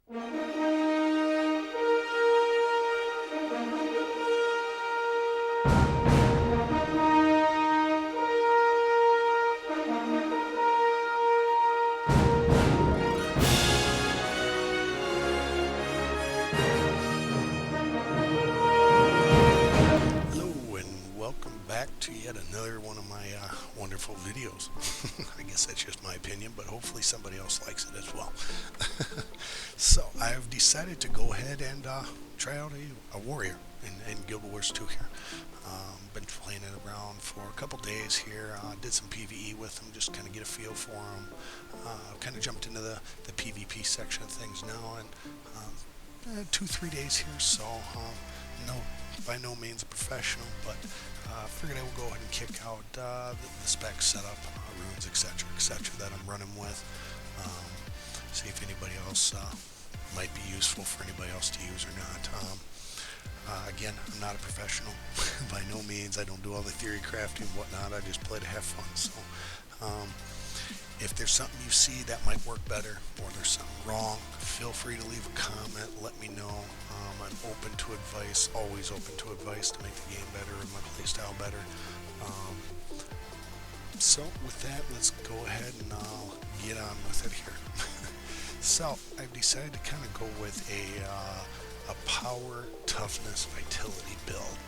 Hello and welcome back to yet another one of my wonderful videos. I guess that's just my opinion, but hopefully somebody else likes it as well. So I've decided to go ahead and try out a warrior in Guild Wars 2 here. Been playing it around for a couple days here. Did some PvE with them, just kind of get a feel for them. Kind of jumped into the PvP section of things now, and 2-3 days here, so no, by no means a professional, but figured I would go ahead and kick out the spec setup, runes, etc., that I'm running with. See if anybody else might be useful for anybody else to use or not. Again, I'm not a professional by no means. I don't do all the theory crafting and whatnot. I just play to have fun. So if there's something you see that might work better, or there's something wrong, feel free to leave a comment. Let me know. I'm open to advice, always open to advice to make the game better and my playstyle better. So with that, let's go ahead and get on with it here. So I've decided to kind of go with a power, toughness, vitality build.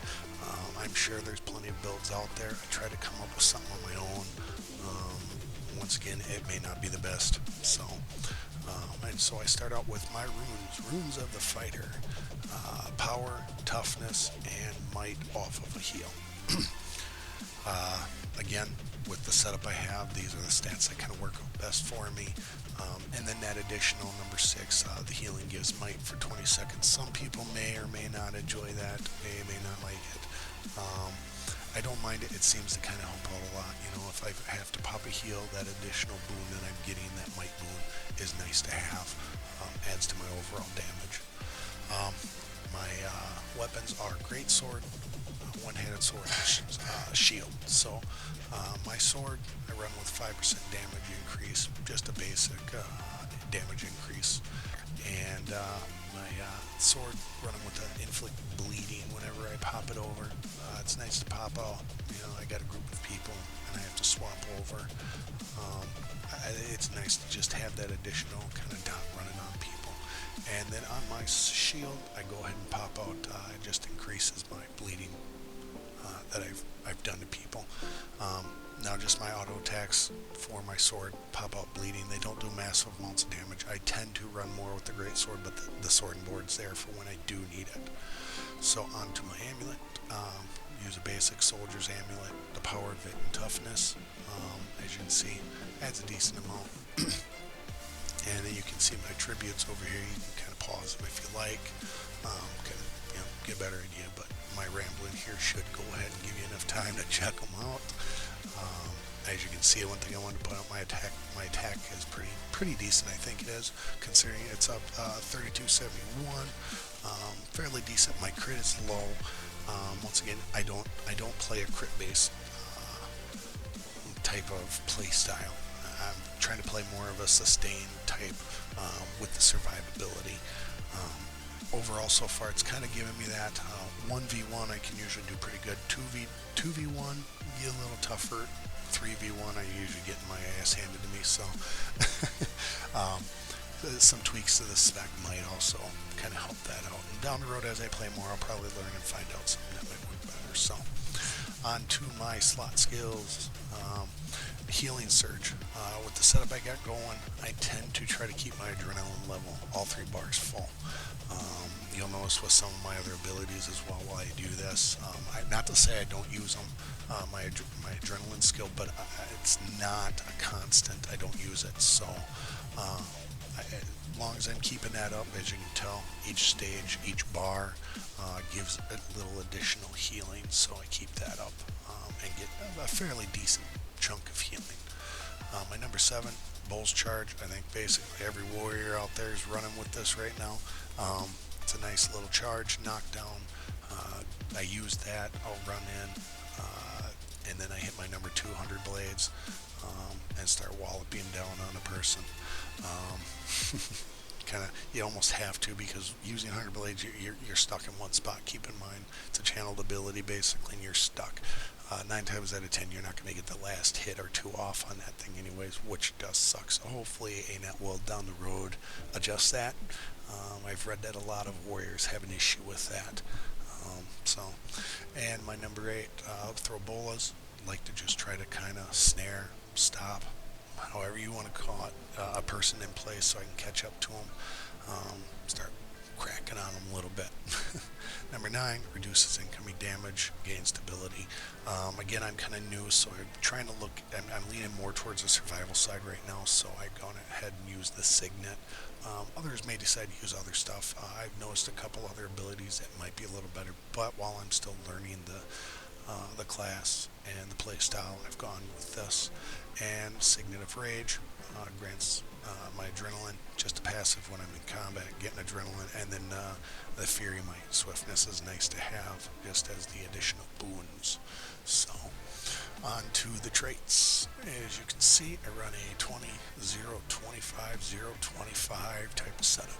I'm sure there's plenty of builds out there. I try to come up with something on my own. Once again, it may not be the best. So, and so I start out with my runes of the fighter, power, toughness, and might off of a heal. Again, with the setup I have, these are the stats that kind of work best for me. And then that additional number 6, the healing gives might for 20 seconds. Some people may or may not enjoy that, may not like it. I don't mind it. It seems to kind of help out a lot. You know, if I have to pop a heal, that additional boon that I'm getting, that might boon, is nice to have. Adds to my overall damage. My weapons are great sword, one-handed sword, shield. So my sword, I run with 5% damage increase, just a basic damage increase. And my sword, running with the inflict bleeding whenever I pop it over. It's nice to pop out. You know, I got a group of people and I have to swap over. It's nice to just have that additional kind of dot running on people. And then on my shield, I go ahead and pop out. It just increases my bleeding that I've done to people. Now just my auto attacks for my sword pop out bleeding. They don't do massive amounts of damage. I tend to run more with the great sword, but the sword and board's there for when I do need it. So onto my amulet. Use a basic soldier's amulet. The power of it and toughness, as you can see, adds a decent amount. And then you can see my tributes over here. You can kind of pause them if you like. Kind of, you know, get a better idea. But my rambling here should go ahead and give you enough time to check them out. As you can see, one thing I wanted to point out, my attack is pretty decent. I think it is, considering it's up 3271. Fairly decent. My crit is low. Once again, I don't play a crit based type of play style. I'm trying to play more of a sustained type with the survivability. Overall, so far, it's kind of giving me that 1v1 I can usually do pretty good. 2v1 be a little tougher. 3v1 I usually get my ass handed to me. So some tweaks to the spec might also kind of help that out. And down the road, as I play more, I'll probably learn and find out something that might work better. So on to my slot skills. Healing surge. With the setup I got going, I tend to try to keep my adrenaline level, all 3 bars, full. You'll notice with some of my other abilities as well while I do this. Not to say I don't use them, my adrenaline skill, but it's not a constant. I don't use it. So as long as I'm keeping that up, as you can tell, each stage, each bar gives a little additional healing. So I keep that up and get a fairly decent chunk of healing. My number 7, Bull's Charge. I think basically every warrior out there is running with this right now. It's a nice little charge, knockdown. I use that, I'll run in, and then I hit my number 200 blades and start walloping down on a person. you almost have to, because using 100 blades, you're stuck in one spot. Keep in mind, it's a channeled ability basically, and you're stuck. 9 times out of 10, you're not going to get the last hit or two off on that thing anyways, which does suck. So hopefully ANET will down the road adjust that. I've read that a lot of warriors have an issue with that. And my number 8, throw bolas. Like to just try to kind of snare, stop, however you want to call it, a person in place so I can catch up to them. Start cracking on them a little bit. Number 9, reduces incoming damage, gain stability. Again, I'm kind of new, so I'm trying to look, I'm leaning more towards the survival side right now, so I've gone ahead and used the Signet. Others may decide to use other stuff. I've noticed a couple other abilities that might be a little better, but while I'm still learning the class and the play style, I've gone with this. And Signet of Rage grants my adrenaline, just a passive when I'm in combat, getting adrenaline, and then the Fury Might. Swiftness is nice to have, just as the additional boons. So, on to the traits. As you can see, I run a 20, 0, 25, 0, 25 type of setup.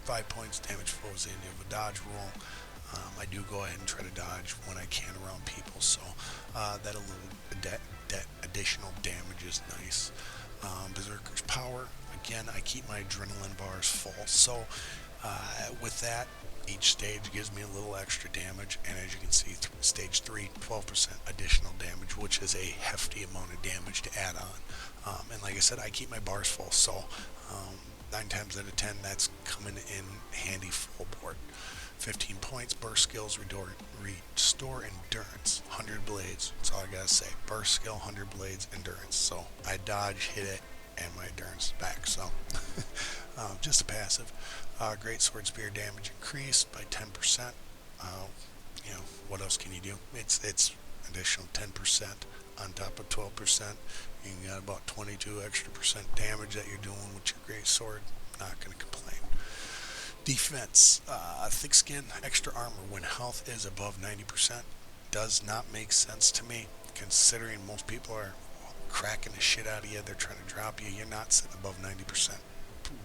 5 points, damage foes in. You have a dodge roll. I do go ahead and try to dodge when I can around people, so that a little additional damage is nice. Berserker's Power, again, I keep my adrenaline bars full, so with that, each stage gives me a little extra damage, and as you can see, stage 3, 12% additional damage, which is a hefty amount of damage to add on. And like I said, I keep my bars full, so 9 times out of 10, that's coming in handy full board. 15 points, burst skills, restore endurance, 100 blades, that's all I gotta say. Burst skill, 100 blades, endurance. So I dodge, hit it, and my endurance is back, so just a passive. Great sword spear damage increased by 10%. You know, what else can you do? It's additional 10% on top of 12%. You got about 22 extra % damage that you're doing with your great sword. Not gonna complain. Defense, thick skin, extra armor when health is above 90%. Does not make sense to me, considering most people are cracking the shit out of you. They're trying to drop you. You're not sitting above 90%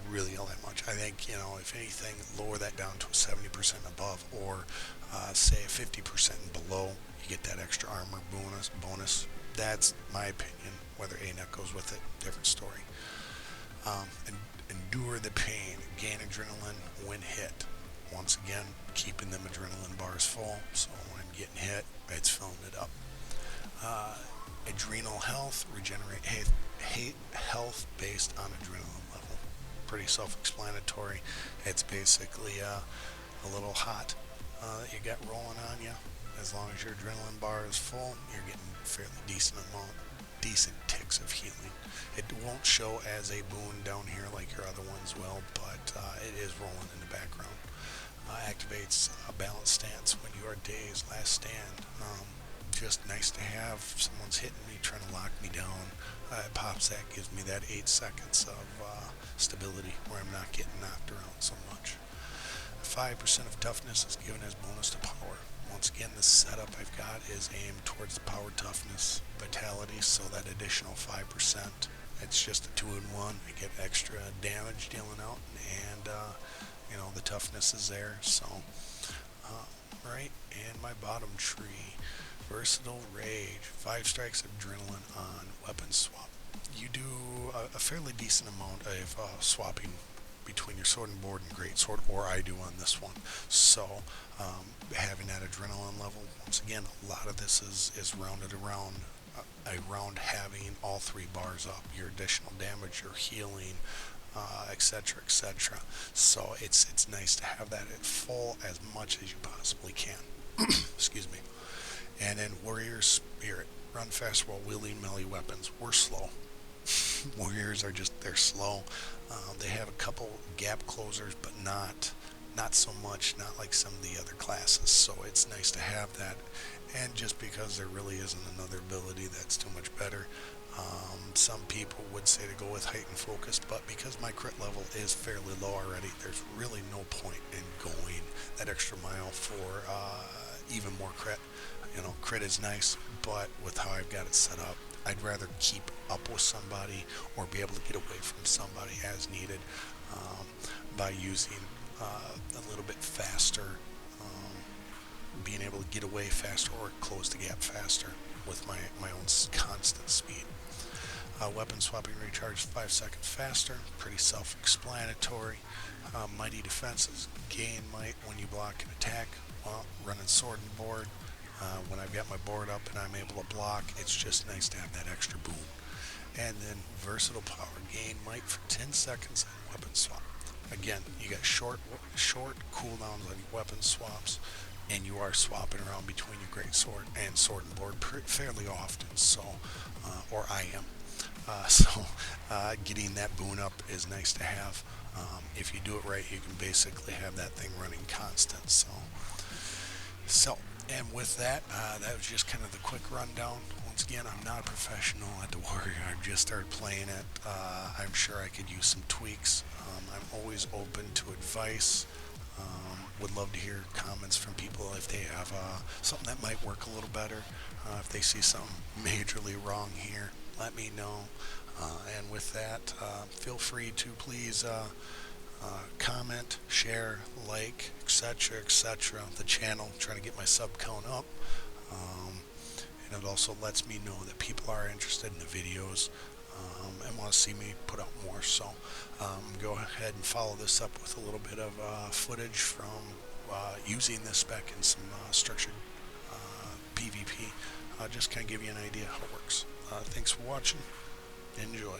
really all that much. I think, you know, if anything, lower that down to a 70% above, or say 50% and below. You get that extra armor bonus. That's my opinion. Whether ANET goes with it, different story. Endure the pain, gain adrenaline when hit. Once again, keeping them adrenaline bars full, so when I'm getting hit, it's filling it up. Adrenal health, regenerate health based on adrenaline level. Pretty self-explanatory. It's basically a little hot that you got rolling on you. As long as your adrenaline bar is full, you're getting fairly decent ticks of healing. It won't show as a boon down here like your other ones will, but it is rolling in the background. Activates a balanced stance when you are dazed, last stand. Just nice to have. Someone's hitting me, trying to lock me down. It pops that, gives me that 8 seconds of stability where I'm not getting knocked around so much. 5% of toughness is given as bonus to power. Once again, the setup I've got is aimed towards the power, toughness, vitality, so that additional 5%. It's just a 2-in-1. I get extra damage dealing out, and you know, the toughness is there. So, right, and my bottom tree, versatile rage, 5 strikes of adrenaline on weapon swap. You do a fairly decent amount of swapping between your sword and board and great sword, or I do on this one. So having that adrenaline level, once again, a lot of this is rounded around having all 3 bars up, your additional damage, your healing, etc., etc. So it's nice to have that at full as much as you possibly can. Excuse me. And then Warrior Spirit, run fast while wielding melee weapons. We're slow. Warriors are just, they're slow. They have a couple gap closers, but not so much, not like some of the other classes. So it's nice to have that. And just because there really isn't another ability that's too much better, some people would say to go with heightened focus, but because my crit level is fairly low already, there's really no point in going that extra mile for even more crit. You know, crit is nice, but with how I've got it set up, I'd rather keep up with somebody or be able to get away from somebody as needed by using a little bit faster, being able to get away faster or close the gap faster with my own constant speed. Weapon swapping recharge 5 seconds faster, pretty self-explanatory. Mighty defenses, gain might when you block an attack. Well, running sword and board, when I've got my board up and I'm able to block, it's just nice to have that extra boon. And then versatile power, gain might for 10 seconds on weapon swap. Again, you got short cooldowns on your weapon swaps, and you are swapping around between your great sword and sword and board fairly often. So, or I am. Getting that boon up is nice to have. If you do it right, you can basically have that thing running constant. So, and with that, that was just kind of the quick rundown. Once again, I'm not a professional at the Warrior. I've just started playing it. I'm sure I could use some tweaks. I'm always open to advice. Would love to hear comments from people if they have something that might work a little better. If they see something majorly wrong here, let me know. And with that, feel free to please comment, share, like, etc., etc. the channel, trying to get my sub count up. And it also lets me know that people are interested in the videos and want to see me put out more. So go ahead and follow this up with a little bit of footage from using this spec in some structured PvP. Just kind of give you an idea how it works. Thanks for watching. Enjoy.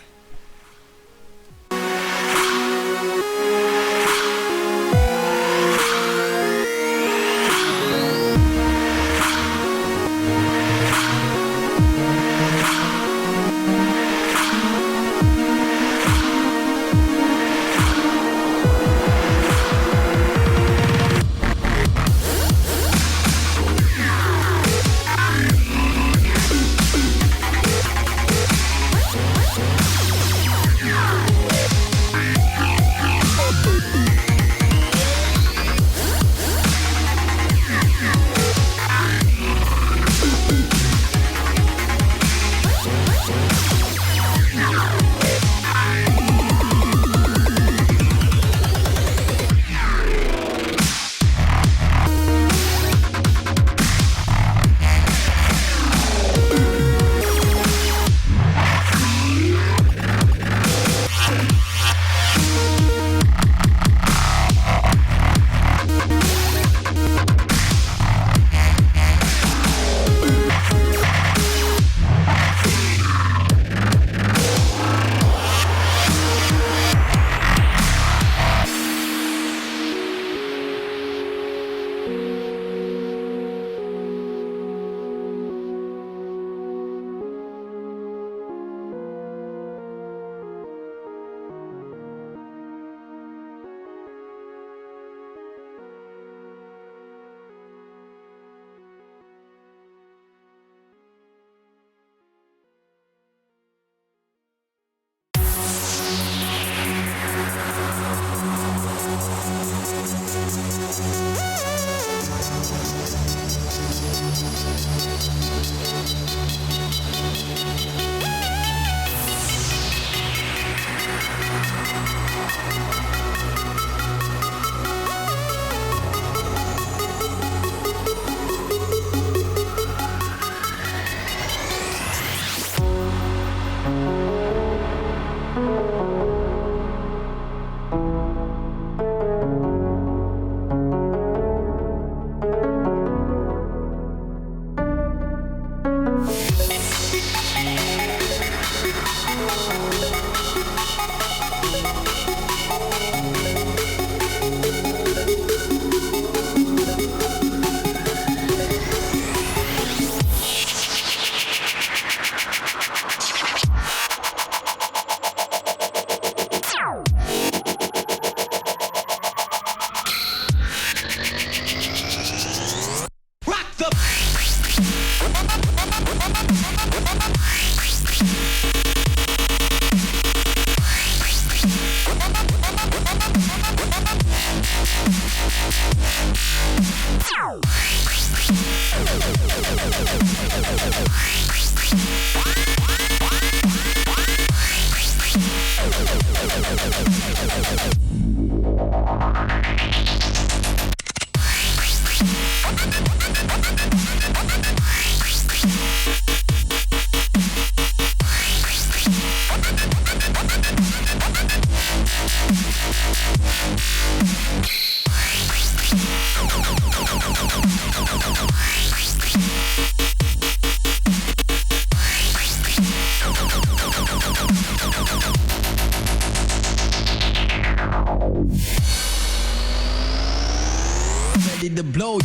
Wow. ready to blow.